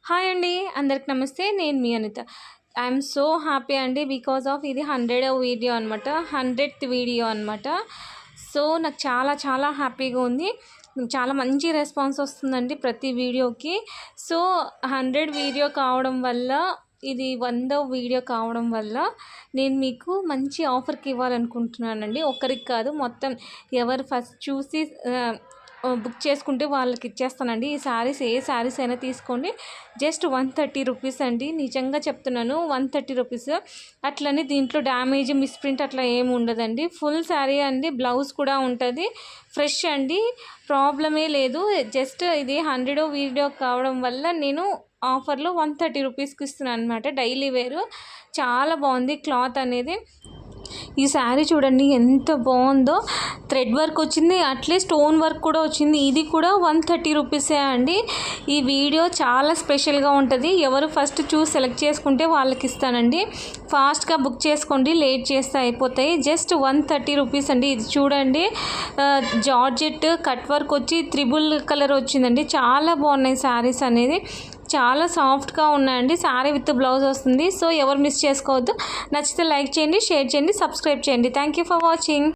Hi అండి, అందరికి నమస్తే. నేను మీ అనిత. ఐఎమ్ సో హ్యాపీ అండి బికాజ్ ఆఫ్ ఇది 100వ వీడియో అనమాట, 100th వీడియో అనమాట. సో నాకు చాలా చాలా హ్యాపీగా ఉంది. చాలా మంచి రెస్పాన్స్ వస్తుందండి ప్రతి వీడియోకి. సో 100 వీడియో కావడం వల్ల, ఇది 100వ వీడియో కావడం వల్ల నేను మీకు మంచి ఆఫర్కి ఇవ్వాలనుకుంటున్నానండి. ఒక్కరికి కాదు, మొత్తం ఎవరు ఫస్ట్ చూసి బుక్ చేసుకుంటే వాళ్ళకి ఇచ్చేస్తానండి. ఈ శారీస్ ఏ శారీస్ అయినా తీసుకోండి, జస్ట్ 130 రూపీస్ అండి. నిజంగా చెప్తున్నాను, 130 రూపీస్. అట్లని దీంట్లో డ్యామేజ్, మిస్ప్రింట్ అట్లా ఏమి ఉండదండి. ఫుల్ శారీ అండి, బ్లౌజ్ కూడా ఉంటుంది. ఫ్రెష్ అండి, ప్రాబ్లమే లేదు. జస్ట్ ఇది 100వ వీడియో కావడం వల్ల నేను ఆఫర్లో 130 రూపీస్కి ఇస్తున్నాను అనమాట. డైలీ వేరు చాలా బాగుంది క్లాత్ అనేది. ఈ శారీ చూడండి ఎంత బాగుందో. థ్రెడ్ వర్క్ వచ్చింది, అట్లే స్టోన్ వర్క్ కూడా వచ్చింది. ఇది కూడా 130 రూపీసే అండి. ఈ వీడియో చాలా స్పెషల్గా ఉంటుంది. ఎవరు ఫస్ట్ చూసి సెలెక్ట్ చేసుకుంటే వాళ్ళకి ఇస్తానండి. ఫాస్ట్గా బుక్ చేసుకోండి, లేట్ చేస్తే అయిపోతాయి. జస్ట్ 130 రూపీస్ అండి. ఇది చూడండి, జార్జెట్ కట్ వర్క్ వచ్చి త్రిబుల్ కలర్ వచ్చిందండి. చాలా బాగున్నాయి శారీస్ అనేది, చాలా సాఫ్ట్గా ఉన్నాయండి. శారీ విత్ బ్లౌజ్ వస్తుంది. సో ఎవరు మిస్ చేసుకోవద్దు. నచ్చితే లైక్ చేయండి, షేర్ చేయండి, సబ్స్క్రైబ్ చేయండి. Thank you for watching.